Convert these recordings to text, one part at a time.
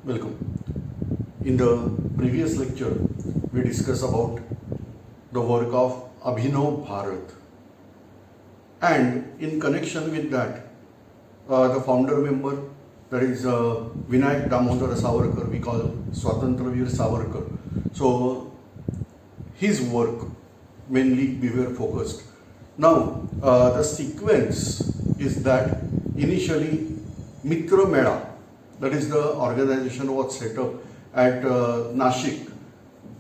Welcome. In the previous lecture, we discussed about the work of Abhinav Bharat, and in connection with that, the founder member, that is Vinayak Damodar Savarkar, we call Swatantra Veer Savarkar. So his work mainly we were focused. Now the sequence is that initially Mitra Mela, that is the organization was set up at Nashik.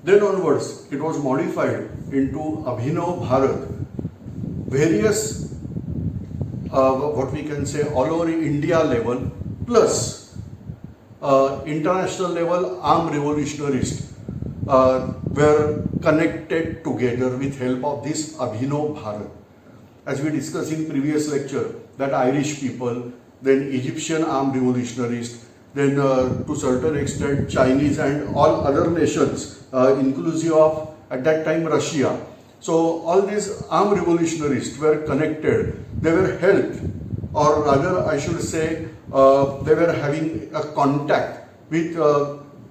Then onwards it was modified into Abhinav Bharat. Various what we can say all over India level plus international level armed revolutionists were connected together with help of this Abhinav Bharat. As we discussed in previous lecture, that Irish people, then Egyptian armed revolutionists, then to certain extent Chinese and all other nations, inclusive of at that time Russia. So all these armed revolutionists were connected. They were helped, or rather I should say they were having a contact with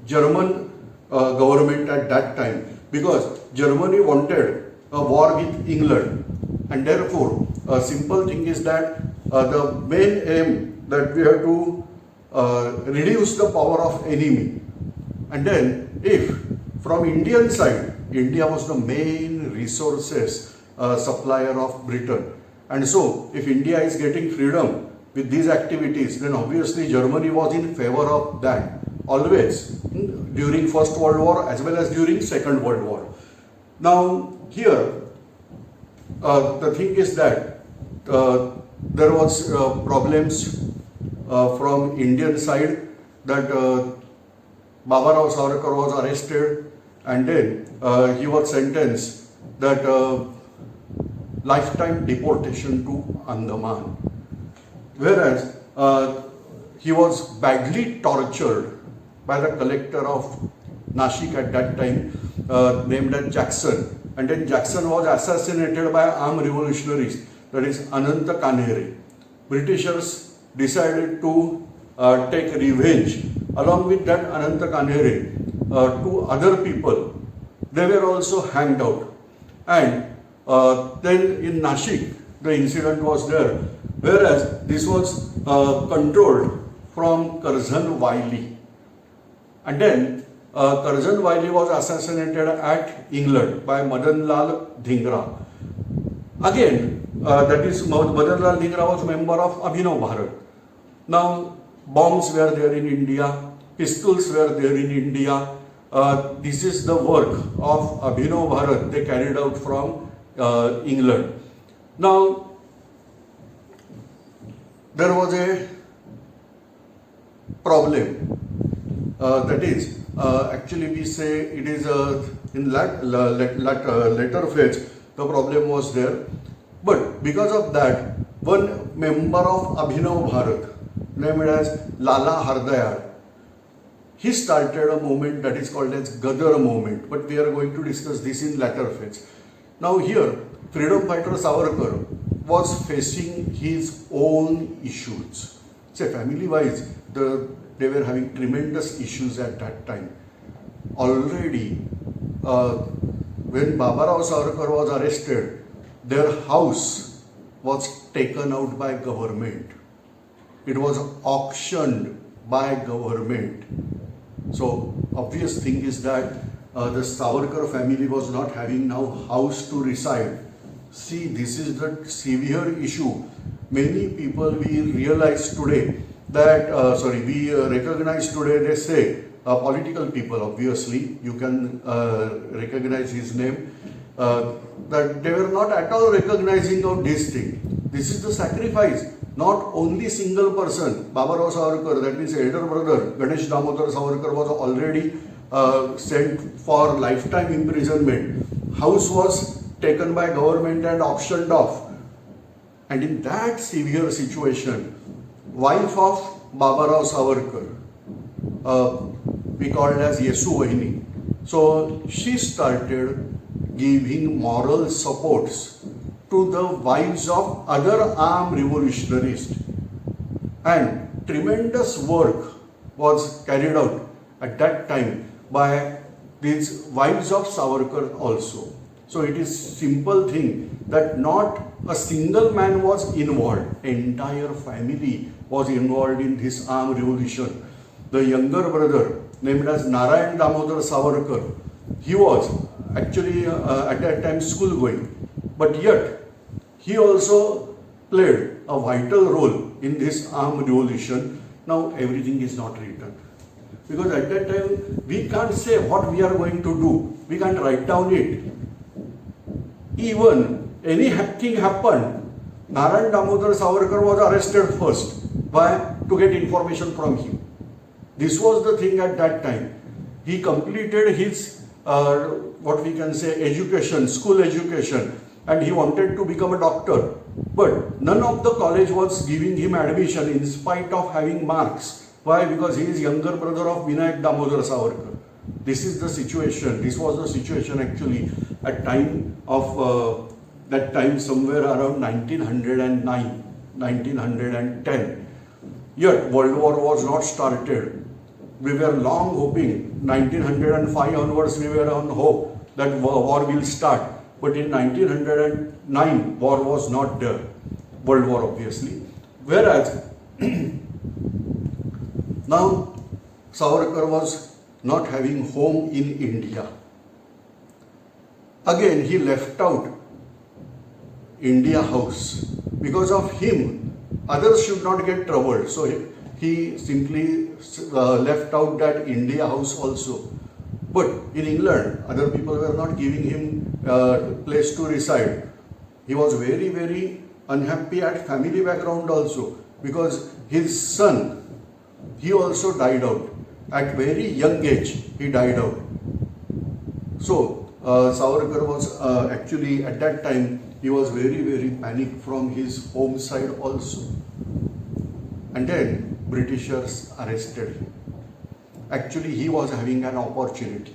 German government at that time, because Germany wanted a war with England, and therefore a simple thing is that the main aim that we have to reduce the power of enemy. And then if from Indian side, India was the main resources supplier of Britain, and so if India is getting freedom with these activities, then obviously Germany was in favor of that always, during First World War as well as during Second World War. Now here the thing is that there was problems from Indian side, that Babarao Savarkar was arrested, and then he was sentenced that lifetime deportation to Andaman, whereas he was badly tortured by the collector of Nashik at that time, named as Jackson, and then Jackson was assassinated by armed revolutionaries, that is Ananta Kanhere. Britishers decided to take revenge. Along with that Ananta Kanhere, two other people, they were also hanged out. And then in Nashik, the incident was there, whereas this was controlled from Curzon Wiley. And then Curzon Wiley was assassinated at England by Madan Lal Dhingra. Again, that is Madan Lal Dhingra was member of Abhinav Bharat. Now bombs were there in India, pistols were there in India. This is the work of Abhinav Bharat they carried out from England. Now there was a problem, that is actually we say it is in later phase the problem was there, but because of that one member of Abhinav Bharat named as Lala Hardayar, he started a movement that is called as Gadar movement, but we are going to discuss this in later phase. Now here freedom fighter Savarkar was facing his own issues. Say family wise, they were having tremendous issues at that time. Already when Babarao Savarkar was arrested, their house was taken out by government. It was auctioned by government. So obvious thing is that the Savarkar family was not having now house to reside. See, this is the severe issue. Many people we realize today that, we recognize today, they say, political people, obviously, you can recognize his name, that they were not at all recognizing of this thing. This is the sacrifice. Not only single person, Babarao Savarkar, that means elder brother, Ganesh Damodar Savarkar was already sent for lifetime imprisonment. House was taken by government and auctioned off. And in that severe situation, wife of Babarao Savarkar, we called as Yesu Vahini. So she started giving moral supports to the wives of other armed revolutionists, and tremendous work was carried out at that time by these wives of Savarkar also. So it is simple thing that not a single man was involved, entire family was involved in this armed revolution. The younger brother named as Narayan Damodar Savarkar, he was actually at that time school going, but yet he also played a vital role in this armed revolution. Now everything is not written, because at that time we can't say what we are going to do, we can't write down it. Even anything happened, Narayan Damodar Savarkar was arrested first. Why? To get information from him. This was the thing at that time. He completed his what we can say education, school education, and he wanted to become a doctor. But none of the college was giving him admission in spite of having marks. Why? Because he is younger brother of Vinayak Damodar Savarkar. This is the situation. This was the situation actually at time of that time, somewhere around 1909, 1910. Yet World War was not started. We were long hoping, 1905 onwards we were on hope that war will start. But in 1909, war was not there. World War obviously. Whereas now Savarkar was not having home in India. Again he left out India House. Because of him, others should not get troubled. So he simply left out that India House also. But in England, other people were not giving him place to reside. He was very, very unhappy at family background also, because his son, he also died out. At very young age, he died out. So Savarkar was actually at that time, he was very, very panicked from his home side also. And then Britishers arrested him. Actually, he was having an opportunity.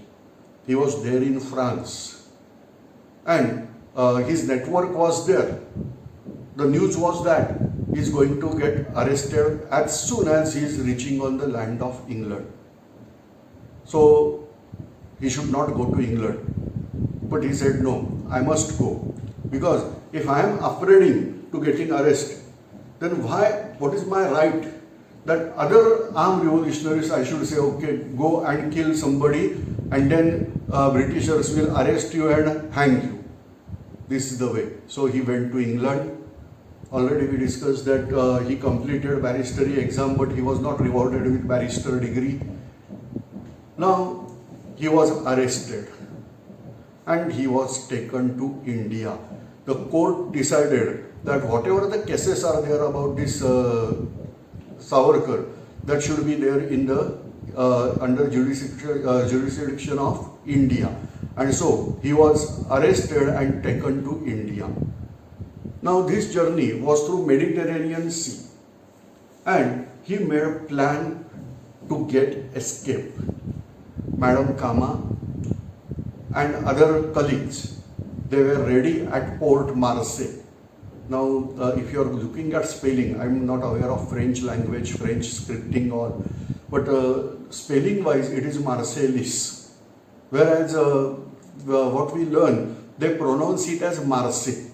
He was there in France. And his network was there. The news was that he is going to get arrested as soon as he is reaching on the land of England. So he should not go to England. But he said, no, I must go. Because if I am upgrading to getting arrested, then what is my right that other armed revolutionaries, I should say, okay, go and kill somebody and then Britishers will arrest you and hang you. This is the way. So he went to England. Already we discussed that he completed barristery exam, but he was not rewarded with barrister degree. Now he was arrested and he was taken to India. The court decided that whatever the cases are there about this Savarkar, that should be there in the under jurisdiction of India. And so he was arrested and taken to India. Now this journey was through Mediterranean Sea, and he made a plan to get escape. Madam Kama and other colleagues, they were ready at Port Marseille. Now, if you are looking at spelling, I am not aware of French language, French scripting or, but spelling wise it is Marseilles. Whereas what we learn, they pronounce it as Marseille,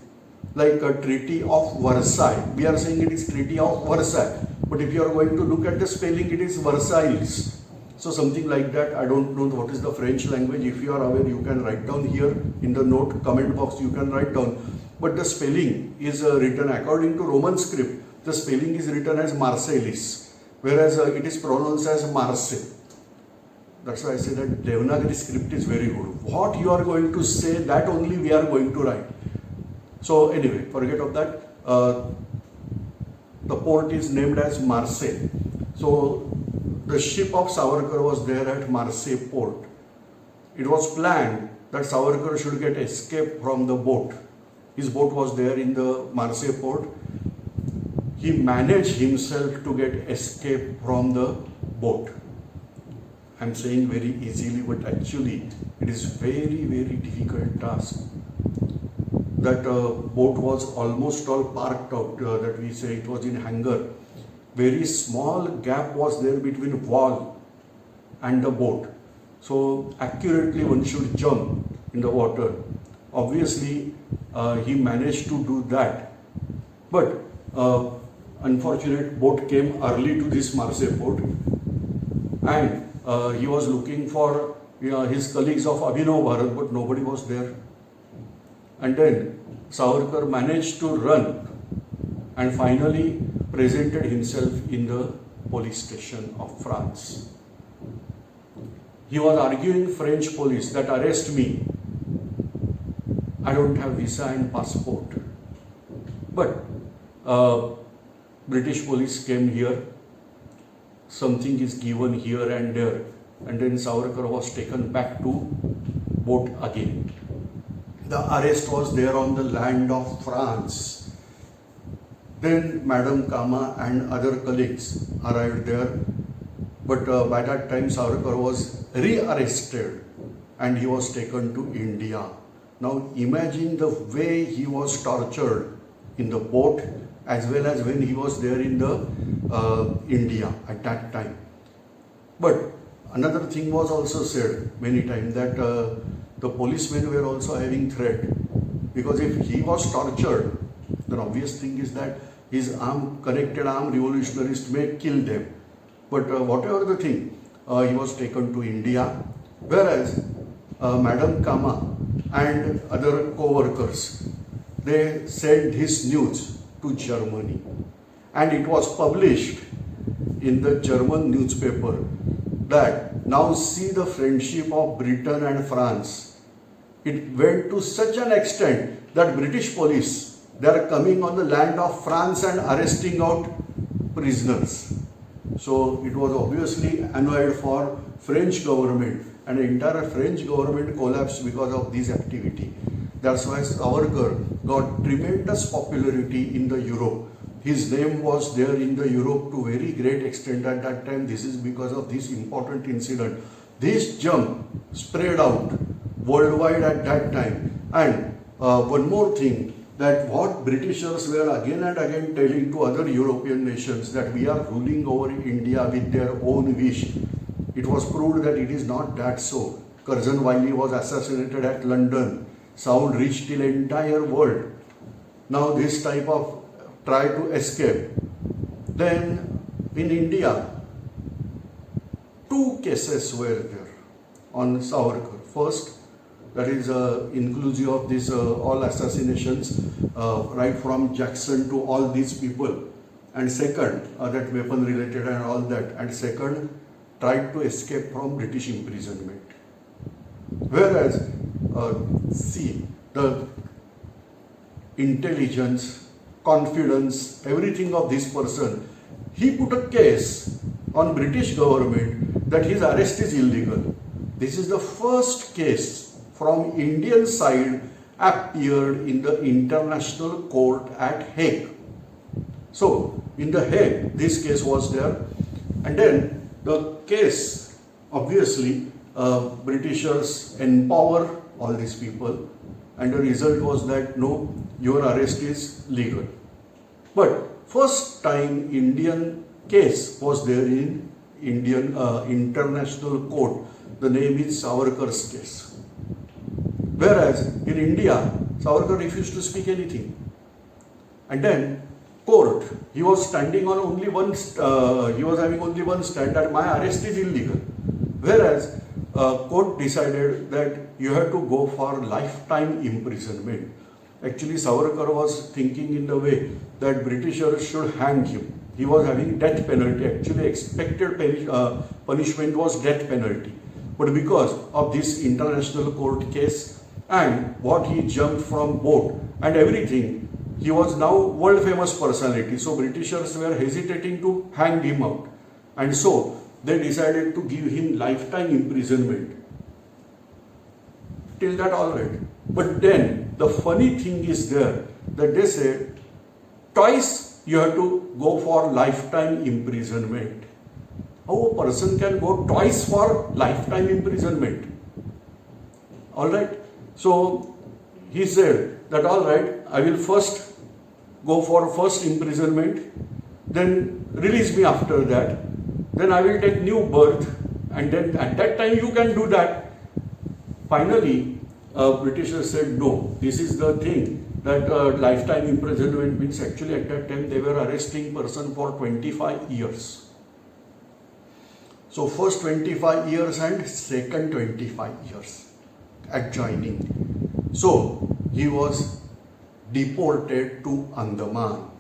like a Treaty of Versailles. We are saying it is Treaty of Versailles, but if you are going to look at the spelling, it is Versailles. So something like that. I don't know what is the French language. If you are aware, you can write down here in the note comment box, you can write down. But the spelling is written according to Roman script. The spelling is written as Marseilles, whereas it is pronounced as Marseille. That's why I say that Devanagari script is very good. What you are going to say, that only we are going to write. So anyway, forget of that. The port is named as Marseille. So the ship of Savarkar was there at Marseille port. It was planned that Savarkar should get escape from the boat. His boat was there in the Marseille port. He managed himself to get escape from the boat. I am saying very easily, but actually it is very, very difficult task. That boat was almost all parked out, that we say it was in hangar. very small gap was there between wall and the boat. So accurately one should jump in the water. Obviously, he managed to do that. But unfortunate boat came early to this Marseille port, and he was looking for his colleagues of Abhinav Bharat, but nobody was there. And then Savarkar managed to run and finally presented himself in the police station of France. He was arguing French police that arrest me. I don't have visa and passport. But British police came here. Something is given here and there. And then Savarkar was taken back to boat again. The arrest was there on the land of France. Then Madame Kama and other colleagues arrived there. But by that time Savarkar was re-arrested and he was taken to India. Now imagine the way he was tortured in the boat as well as when he was there in the India at that time. But another thing was also said many times that the policemen were also having threat, because if he was tortured, the obvious thing is that his connected armed revolutionists may kill them. But whatever the thing, he was taken to India, whereas Madame Kama and other co-workers, they sent his news to Germany, and it was published in the German newspaper that now see the friendship of Britain and France. It went to such an extent that British police, they are coming on the land of France and arresting out prisoners. So it was obviously annoyed for French government, and the entire French government collapsed because of this activity. That's why Savarkar got tremendous popularity in the Europe. His name was there in the Europe to very great extent at that time. This is because of this important incident. This jump spread out worldwide at that time. And one more thing, that what Britishers were again and again telling to other European nations, that we are ruling over India with their own wish. It was proved that it is not that so. Curzon Wyllie was assassinated at London. Sound reached till entire world. Now this type of try to escape. Then in India, two cases were there on Savarkar. First, that is inclusive of this all assassinations, right from Jackson to all these people. And second, that weapon related and all that. And second, tried to escape from British imprisonment. Whereas, see, the intelligence, confidence, everything of this person, he put a case on British government that his arrest is illegal. This is the first case from Indian side appeared in the International Court at Hague. So, in the Hague, this case was there. And then the case, obviously, Britishers empower all these people, and the result was that no, your arrest is legal. But first time Indian case was there in Indian International Court. The name is Savarkar's case. Whereas in India, Savarkar refused to speak anything. And then court, he was standing on only one, he was having only one stand, that my arrest is illegal. Whereas court decided that you have to go for lifetime imprisonment. Actually, Savarkar was thinking in the way that Britishers should hang him. He was having death penalty. Actually, expected punishment was death penalty. But because of this international court case and what he jumped from boat and everything, he was now world famous personality. So Britishers were hesitating to hang him out. And so they decided to give him lifetime imprisonment. Till that all right. But then the funny thing is there that they said twice you have to go for lifetime imprisonment. How a person can go twice for lifetime imprisonment? All right. So he said that all right, I will first go for first imprisonment, then release me after that, then I will take new birth, and then at that time you can do that. Finally, Britishers said no, this is the thing that lifetime imprisonment means. Actually at that time they were arresting person for 25 years. So first 25 years and second 25 years adjoining. So he was deported to Andaman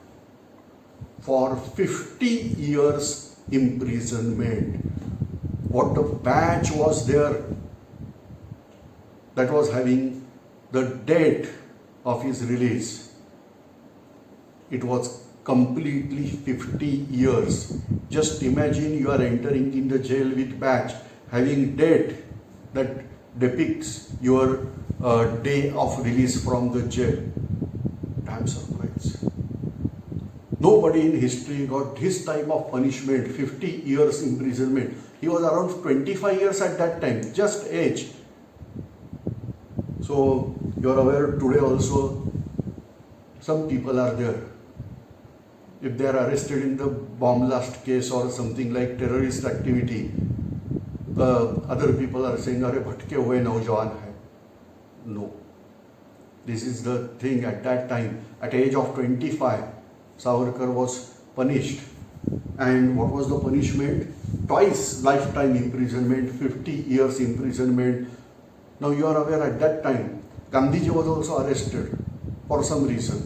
for 50 years imprisonment. What a batch was there that was having the date of his release. It was completely 50 years. Just imagine you are entering in the jail with batch, having date that depicts your day of release from the jail. Damn surprise. Nobody in history got this type of punishment, 50 years imprisonment. He was around 25 years at that time, just age. So you are aware today also some people are there. If they are arrested in the bomb blast case or something like terrorist activity, other people are saying, "Arey bhatke hue naujawan hai." No. This is the thing at that time. At age of 25, Savarkar was punished. And what was the punishment? Twice lifetime imprisonment, 50 years imprisonment. Now you are aware at that time, Gandhiji was also arrested for some reason.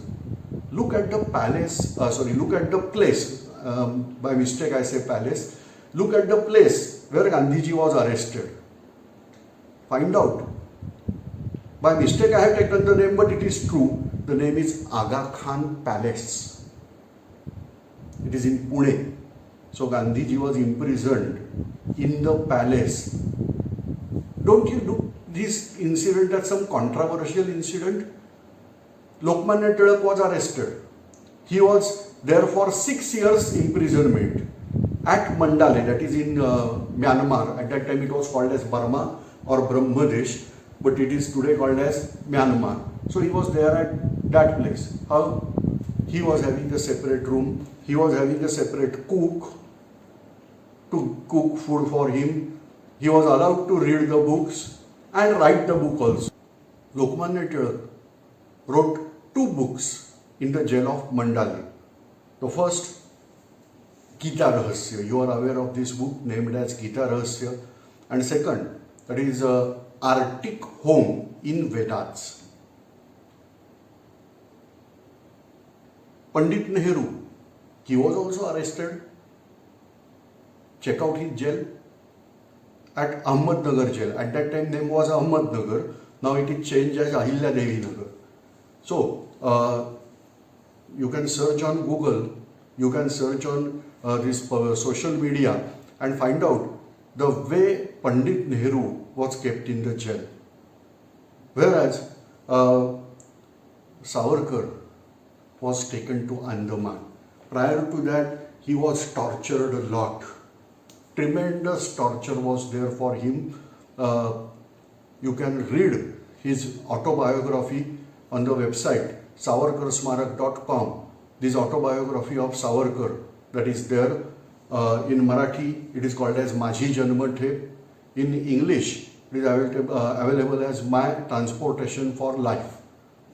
Look at the palace, look at the place, by mistake I say palace, look at the place where Gandhiji was arrested. Find out. By mistake I have taken the name, but it is true. The name is Aga Khan Palace. It is in Pune. So Gandhiji was imprisoned in the palace. Don't you do this incident as some controversial incident? Lokmanya Tilak was arrested. He was there for 6 years imprisonment at Mandale, that is in Myanmar. At that time it was called as Burma or Brahmadesh, but it is today called as Myanmar. So he was there at that place. How? He was having a separate room. He was having a separate cook to cook food for him. He was allowed to read the books and write the book also. Lokmanya Tilak wrote 2 books in the jail of Mandale. The first, Gita Rahasya. You are aware of this book named as Gita Rahasya. And second, that is Arctic Home in Vedas. Pandit Nehru, he was also arrested. Check out his jail at Ahmednagar jail. At that time name was Ahmednagar. Now it is changed as Ahilya Devi Nagar. So you can search on Google, you can search on this social media and find out the way Pandit Nehru was kept in the jail. Whereas Savarkar was taken to Andaman. Prior to that, he was tortured a lot. Tremendous torture was there for him. You can read his autobiography on the website savarkarsmarak.com. This autobiography of Savarkar, that is there. In Marathi, it is called as माझी जन्मठेप. In English, it is available as My Transportation for Life.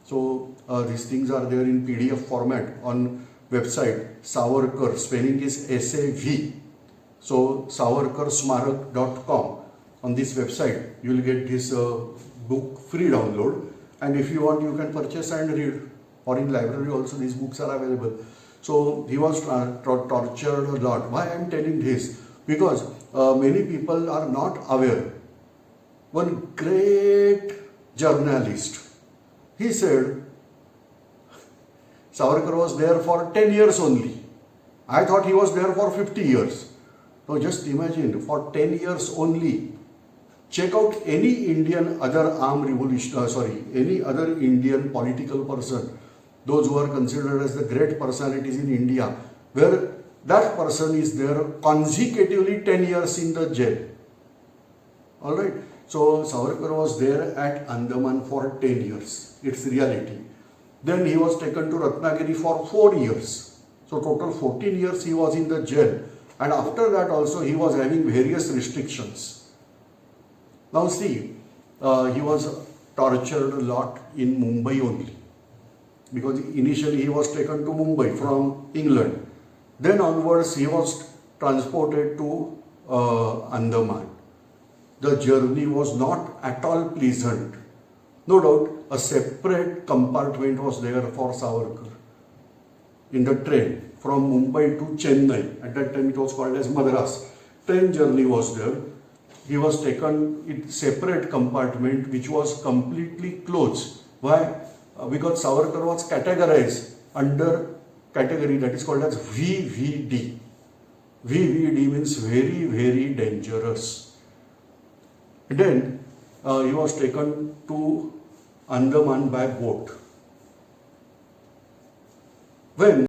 So these things are there in PDF format on website Savarkar. Spelling is SAV. So savarkarsmarak.com. On this website, you will get this book free download. And if you want, you can purchase and read. Or in library also, these books are available. So he was tortured a lot. Why I am telling this? Because many people are not aware. One great journalist, he said, Savarkar was there for 10 years only. I thought he was there for 50 years. Now just imagine, for 10 years only. Check out any Indian other any other Indian political person, those who are considered as the great personalities in India, where that person is there consecutively 10 years in the jail. Alright, so Savarkar was there at Andaman for 10 years. It's reality. Then he was taken to Ratnagiri for 4 years. So total 14 years he was in the jail, and after that also he was having various restrictions. Now see, he was tortured a lot in Mumbai only, because initially he was taken to Mumbai from England. Then onwards he was transported to Andaman. The journey was not at all pleasant. No doubt a separate compartment was there for Savarkar in the train from Mumbai to Chennai. At that time it was called as Madras. Train journey was there. He was taken in separate compartment which was completely closed. Why? Because Savarkar was categorized under category that is called as VVD. VVD means very, very dangerous. Then he was taken to Andaman by boat. When